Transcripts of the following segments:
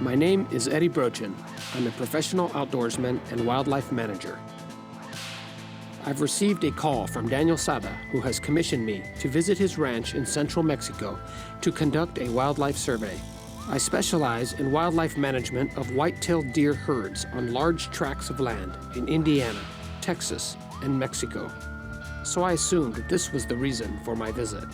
My name is Eddie Brochin. I'm a professional outdoorsman and wildlife manager. I've received a call from Daniel Sada, who has commissioned me to visit his ranch in central Mexico to conduct a wildlife survey. I specialize in wildlife management of white-tailed deer herds on large tracts of land in Indiana, Texas, and Mexico. So I assumed that this was the reason for my visit.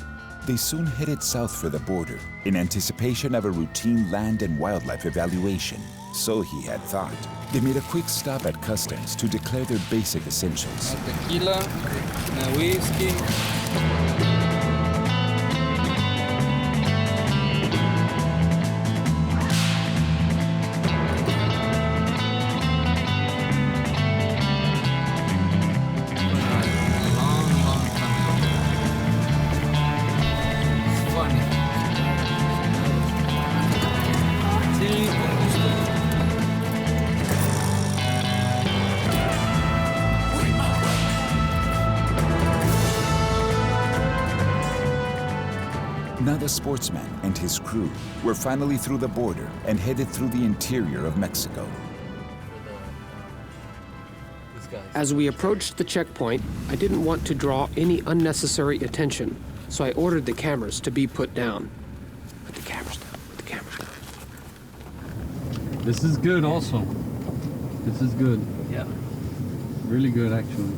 They soon headed south for the border in anticipation of a routine land and wildlife evaluation. So he had thought. They made a quick stop at customs to declare their basic essentials. Tequila, whiskey. Now the sportsman and his crew were finally through the border and headed through the interior of Mexico. As we approached the checkpoint, I didn't want to draw any unnecessary attention, so I ordered the cameras to be put down. Put the cameras down, put the cameras down. This is good also. This is good. Yeah. Really good, actually.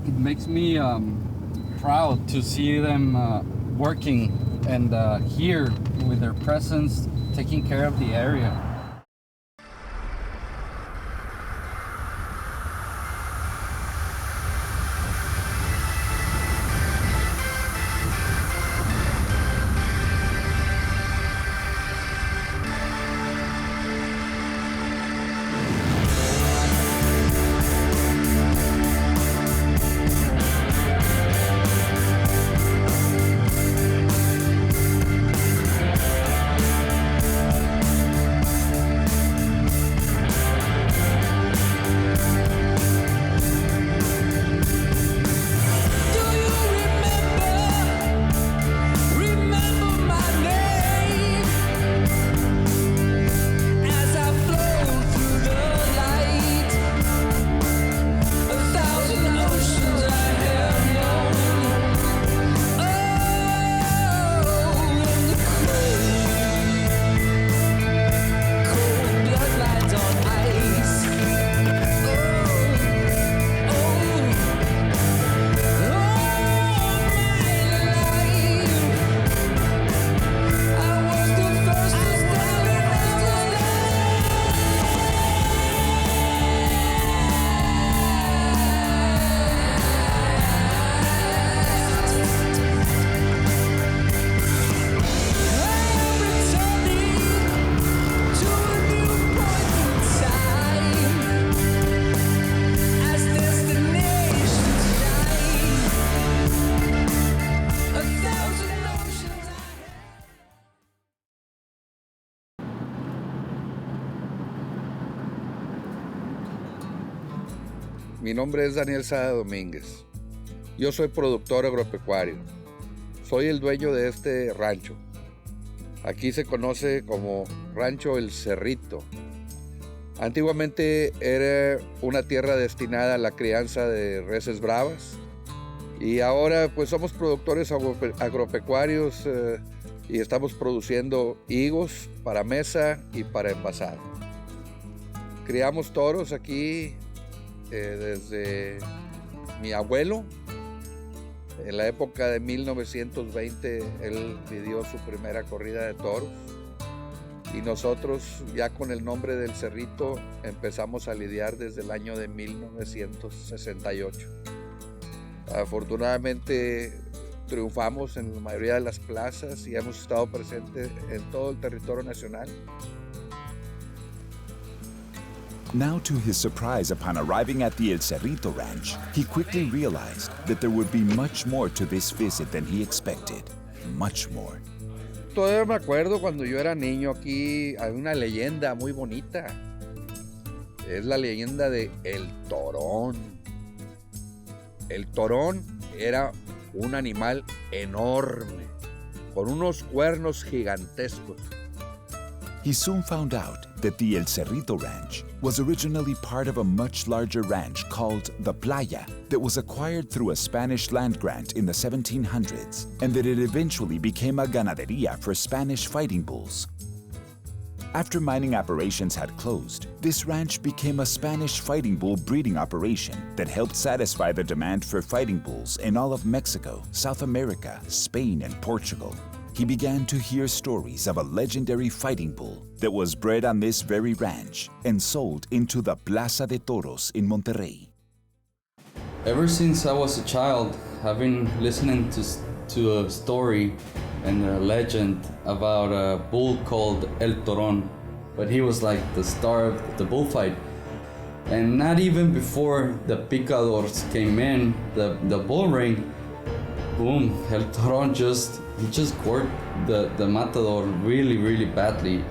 It makes me proud to see them working and here with their presence, taking care of the area. Mi nombre es Daniel Sada Domínguez. Yo soy productor agropecuario. Soy el dueño de este rancho. Aquí se conoce como Rancho El Cerrito. Antiguamente era una tierra destinada a la crianza de reses bravas y ahora pues somos productores agropecuarios y estamos produciendo higos para mesa y para envasado. Criamos toros aquí desde mi abuelo. En la época de 1920 él pidió su primera corrida de toros y nosotros ya con el nombre del Cerrito empezamos a lidiar desde el año de 1968. Afortunadamente triunfamos en la mayoría de las plazas y hemos estado presentes en todo el territorio nacional. Now, to his surprise upon arriving at the El Cerrito Ranch, he quickly realized that there would be much more to this visit than he expected. Much more. Todavía me acuerdo cuando yo era niño, aquí hay una leyenda muy bonita. Es la leyenda de el Toron. El Toron era un animal enorme, con unos cuernos gigantescos. He soon found out that the El Cerrito Ranch was originally part of a much larger ranch called the Playa that was acquired through a Spanish land grant in the 1700s, and that it eventually became a ganaderia for Spanish fighting bulls. After mining operations had closed, this ranch became a Spanish fighting bull breeding operation that helped satisfy the demand for fighting bulls in all of Mexico, South America, Spain, and Portugal. He began to hear stories of a legendary fighting bull that was bred on this very ranch and sold into the Plaza de Toros in Monterrey. Ever since I was a child, I've been listening to a story and a legend about a bull called El Toron, but he was like the star of the bullfight. And not even before the picadors came in, the bull ring, boom, El Toron just gored the matador really badly.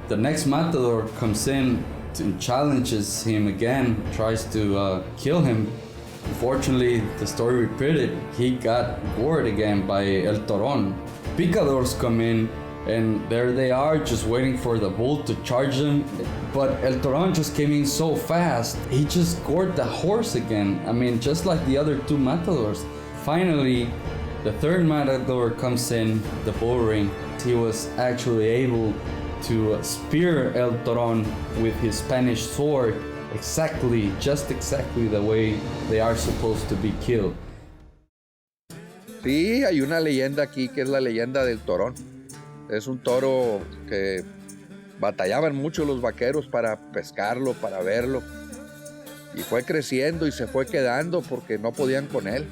The next matador comes in and challenges him again, tries to kill him. Unfortunately, the story repeated, he got gored again by El Toron. Picadors come in and there they are just waiting for the bull to charge them, but El Toron just came in so fast, he just gored the horse again. I mean, just like the other two matadors. Finally, the third matador comes in the bull ring. He was actually able to spear El Toron with his Spanish sword just exactly the way they are supposed to be killed. Sí, hay una leyenda aquí que es la leyenda del Torón. Es un toro que batallaban mucho los vaqueros para pescarlo, para verlo. Y fue creciendo y se fue quedando porque no podían con él.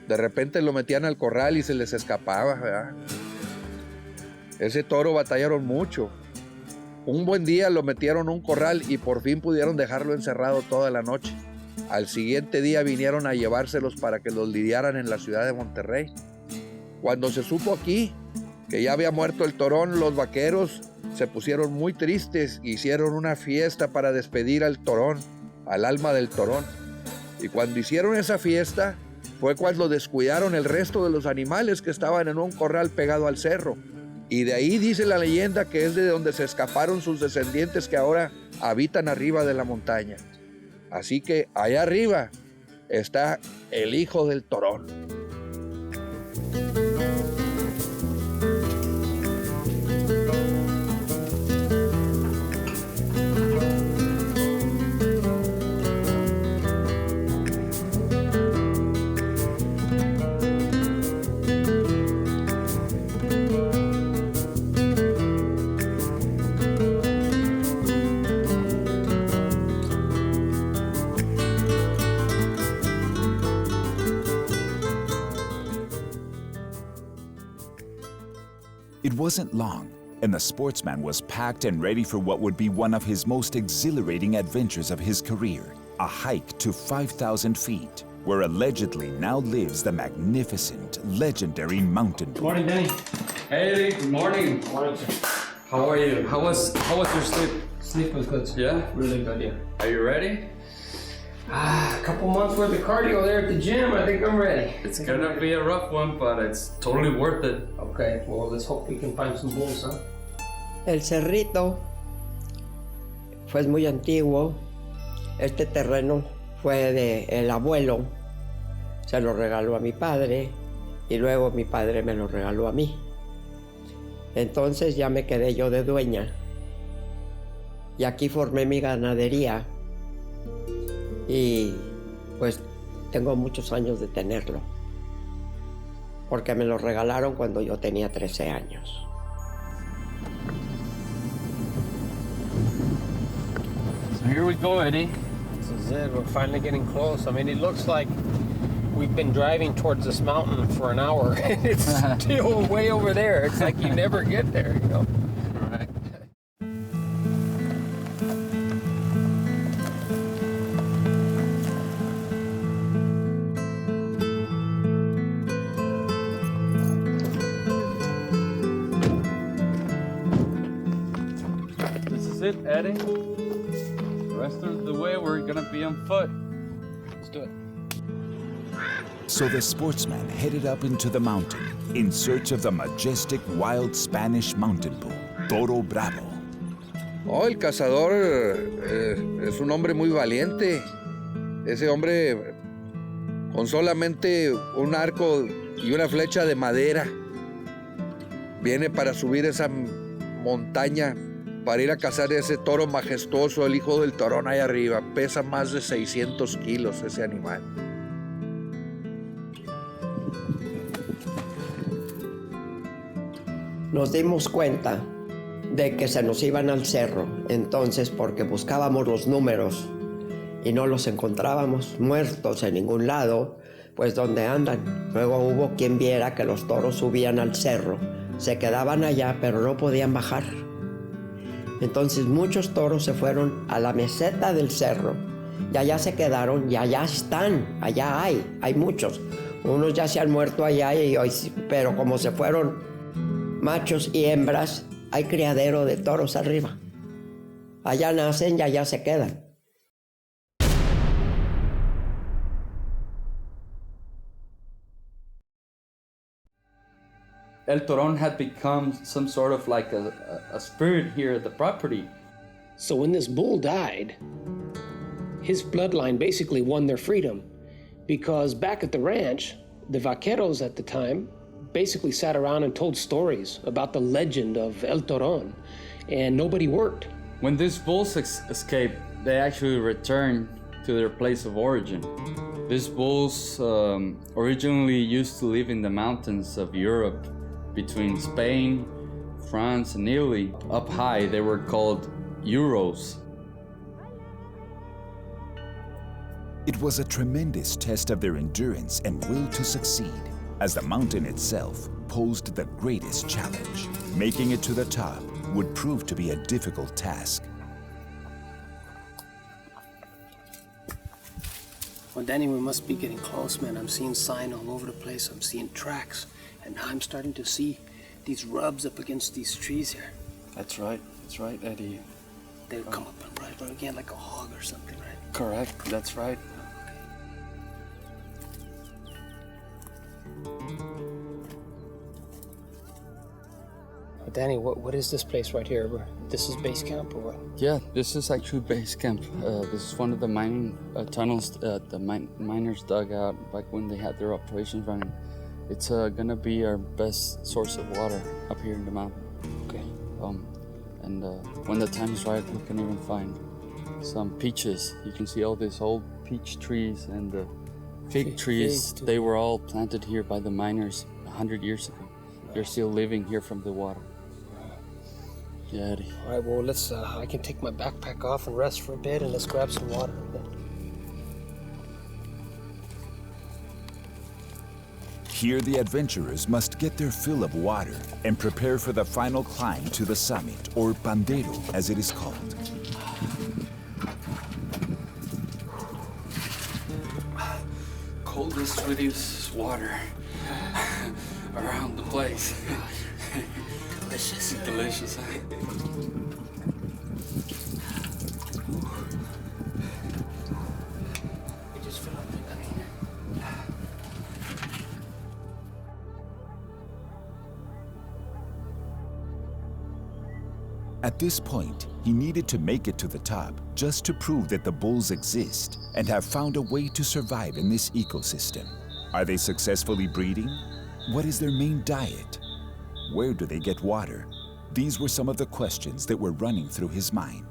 De repente lo metían al corral y se les escapaba, ¿verdad? Ese toro batallaron mucho. Un buen día lo metieron a un corral y por fin pudieron dejarlo encerrado toda la noche. Al siguiente día vinieron a llevárselos para que los lidiaran en la ciudad de Monterrey. Cuando se supo aquí que ya había muerto el Torón, los vaqueros se pusieron muy tristes, hicieron una fiesta para despedir al Torón, al alma del Torón. Y cuando hicieron esa fiesta, fue cuando descuidaron el resto de los animales que estaban en un corral pegado al cerro. Y de ahí dice la leyenda que es de donde se escaparon sus descendientes que ahora habitan arriba de la montaña. Así que allá arriba está el hijo del Torón. It wasn't long, and the sportsman was packed and ready for what would be one of his most exhilarating adventures of his career, a hike to 5,000 feet, where allegedly now lives the magnificent, legendary mountain bull. Morning, Danny. Hey, good morning. Morning. How are you? How was your sleep? Sleep was good. Yeah? Really good, yeah. Are you ready? A couple months worth of cardio there at the gym. I think I'm ready. It's gonna be a rough one, but it's totally worth it. Okay, well, let's hope we can find some bulls, huh? El Cerrito fue muy antiguo. Este terreno fue de el abuelo. Se lo regaló a mi padre y luego mi padre me lo regaló a mí. Entonces ya me quedé yo de dueña. Y aquí formé mi ganadería. Y pues tengo muchos años de tenerlo, porque me lo regalaron cuando yo tenía 13 años. So here we go, Eddie. This is it. We're finally getting close. I mean, it looks like we've been driving towards this mountain for an hour, and it's still way over there. It's like you never get there, you know? Right. This is it, Eddie. The rest of the way we're gonna be on foot. Let's do it. So the sportsman headed up into the mountain in search of the majestic wild Spanish mountain bull, Toro Bravo. Oh, el cazador es un hombre muy valiente. Ese hombre, con solamente un arco y una flecha de madera, viene para subir esa montaña, para ir a cazar ese toro majestuoso, el hijo del Torón ahí arriba. Pesa más de 600 kilos ese animal. Nos dimos cuenta de que se nos iban al cerro, entonces porque buscábamos los números y no los encontrábamos muertos en ningún lado, pues ¿dónde andan? Luego hubo quien viera que los toros subían al cerro, se quedaban allá pero no podían bajar. Entonces muchos toros se fueron a la meseta del cerro y allá se quedaron y allá están, allá hay muchos. Unos ya se han muerto allá, pero como se fueron machos y hembras, hay criadero de toros arriba. Allá nacen y allá se quedan. El Toron had become some sort of like a spirit here at the property. So when this bull died, his bloodline basically won their freedom, because back at the ranch, the vaqueros at the time basically sat around and told stories about the legend of El Toron, and nobody worked. When these bulls escaped, they actually returned to their place of origin. These bulls originally used to live in the mountains of Europe between Spain, France, and Italy. Up high, they were called Euros. It was a tremendous test of their endurance and will to succeed, as the mountain itself posed the greatest challenge. Making it to the top would prove to be a difficult task. Well, Danny, we must be getting close, man. I'm seeing sign all over the place. I'm seeing tracks. And now I'm starting to see these rubs up against these trees here. That's right, Eddie. They'll come up and right again like a hog or something, right? Correct, that's right. Danny, what is this place right here? This is base camp or what? Yeah, this is actually base camp. This is one of the mining tunnels the miners dug out back when they had their operations running. It's gonna be our best source of water up here in the mountain. Okay. And when the time is right, we can even find some peaches. You can see all these old peach trees and the fig trees. They were all planted here by the miners 100 years ago. They're still living here from the water. Yeah, Eddie. All right, well, let's, I can take my backpack off and rest for a bit, and let's grab some water. Here the adventurers must get their fill of water and prepare for the final climb to the summit, or pandero as it is called. Coldest, sweetest water around the place. Delicious. Delicious. At this point, he needed to make it to the top just to prove that the bulls exist and have found a way to survive in this ecosystem. Are they successfully breeding? What is their main diet? Where do they get water? These were some of the questions that were running through his mind.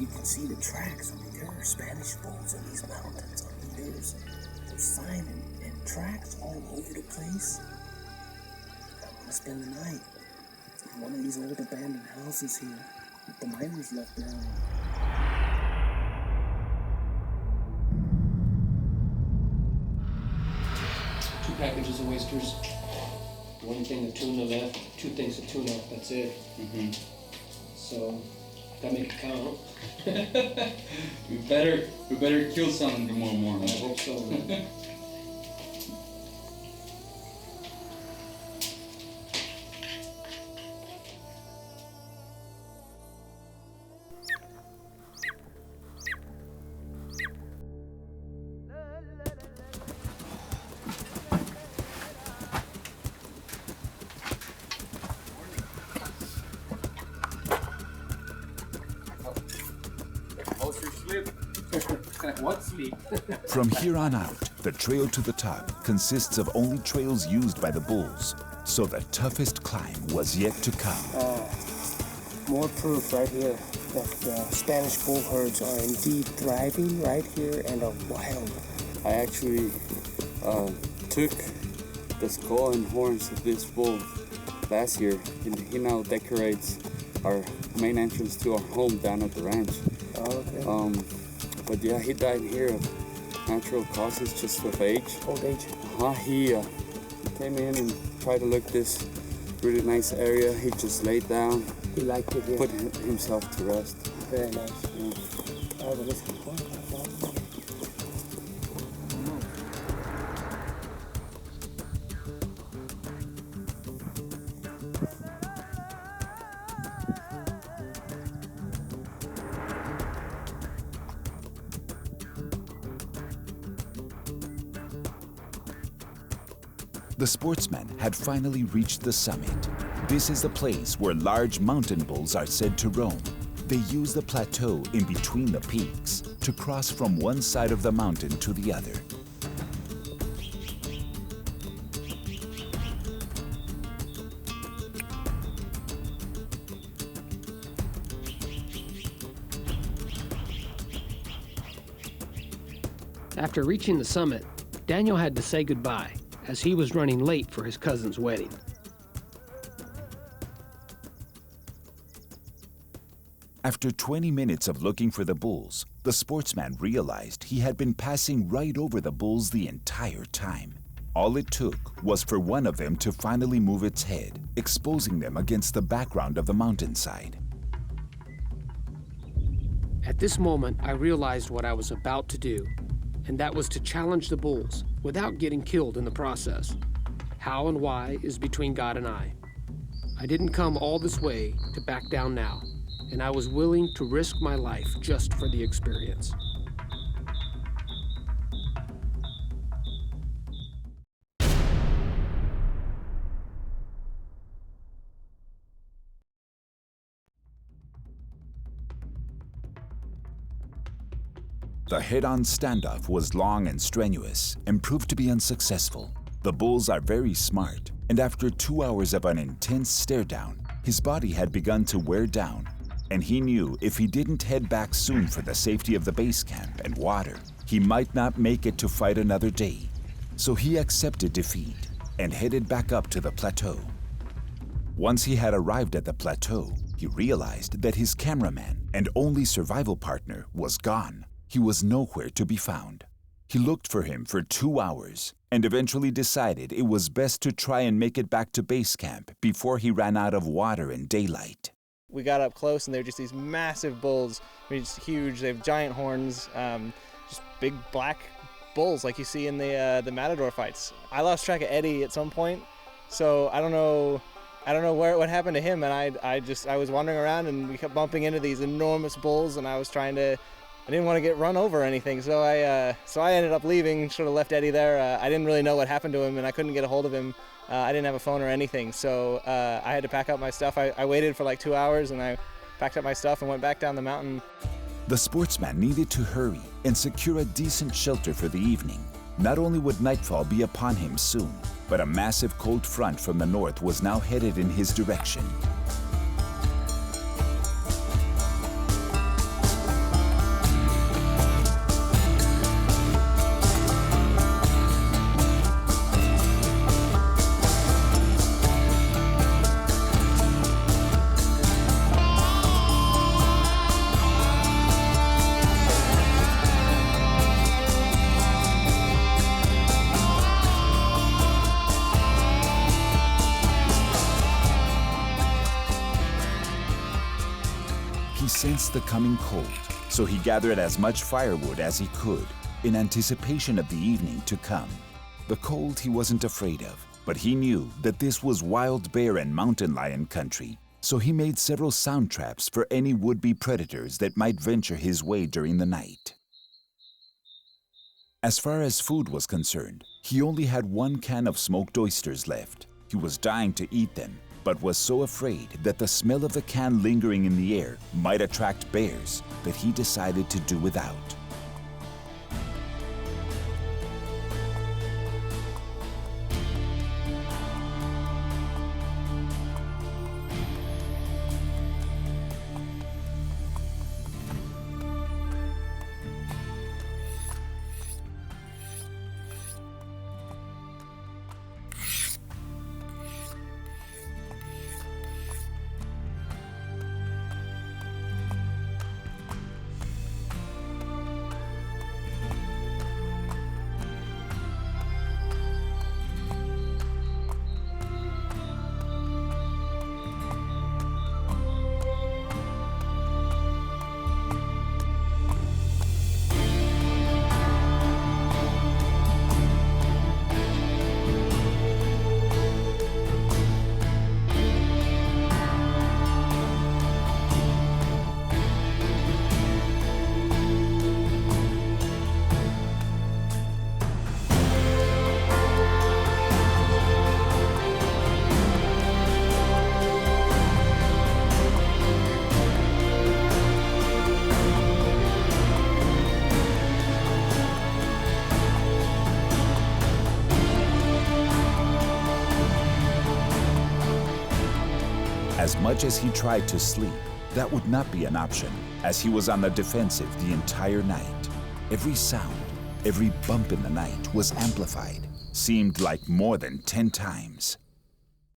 You can see the tracks. I mean, there are Spanish bulls in these mountains. I mean, there's sign and tracks all over the place. I want to spend the night in one of these old abandoned houses here that the miners left behind. Two packages of oysters, one thing of tuna left, two things of tuna, that's it. Mm-hmm. So, gotta make it count. We better kill some tomorrow morning. I hope so. Man. What sleep? From here on out, the trail to the top consists of only trails used by the bulls, so the toughest climb was yet to come. More proof right here that Spanish bull herds are indeed thriving right here and are wild. I actually took the skull and horns of this bull last year, and he now decorates our main entrance to our home down at the ranch. Oh, okay. But yeah, he died here of natural causes, just with age. Old age. He came in and tried to look this really nice area. He just laid down, He liked it here. put himself to rest. Very nice. Yeah. Oh, but listen. The sportsman had finally reached the summit. This is the place where large mountain bulls are said to roam. They use the plateau in between the peaks to cross from one side of the mountain to the other. After reaching the summit, Daniel had to say goodbye, as he was running late for his cousin's wedding. After 20 minutes of looking for the bulls, the sportsman realized he had been passing right over the bulls the entire time. All it took was for one of them to finally move its head, exposing them against the background of the mountainside. At this moment, I realized what I was about to do, and that was to challenge the bulls without getting killed in the process. How and why is between God and I. I didn't come all this way to back down now, and I was willing to risk my life just for the experience. The head-on standoff was long and strenuous and proved to be unsuccessful. The bulls are very smart, and after 2 hours of an intense stare-down, his body had begun to wear down, and he knew if he didn't head back soon for the safety of the base camp and water, he might not make it to fight another day. So he accepted defeat and headed back up to the plateau. Once he had arrived at the plateau, he realized that his cameraman and only survival partner was gone. He was nowhere to be found. He looked for him for 2 hours and eventually decided it was best to try and make it back to base camp before he ran out of water and daylight. We got up close and they were just these massive bulls. I mean, just huge. They have giant horns, just big black bulls like you see in the Matador fights. I lost track of Eddie at some point, so I don't know what happened to him. And I was wandering around and we kept bumping into these enormous bulls, and I didn't want to get run over or anything, so I ended up leaving, sort of left Eddie there. I didn't really know what happened to him, and I couldn't get a hold of him. I didn't have a phone or anything, so I had to pack up my stuff. I waited for like 2 hours, and I packed up my stuff and went back down the mountain. The sportsman needed to hurry and secure a decent shelter for the evening. Not only would nightfall be upon him soon, but a massive cold front from the north was now headed in his direction. He sensed the coming cold, so he gathered as much firewood as he could in anticipation of the evening to come. The cold he wasn't afraid of, but he knew that this was wild bear and mountain lion country, so he made several sound traps for any would-be predators that might venture his way during the night. As far as food was concerned, he only had 1 can of smoked oysters left. He was dying to eat them, but was so afraid that the smell of the can lingering in the air might attract bears that he decided to do without. As much as he tried to sleep, that would not be an option, as he was on the defensive the entire night. Every sound, every bump in the night was amplified, seemed like more than 10 times.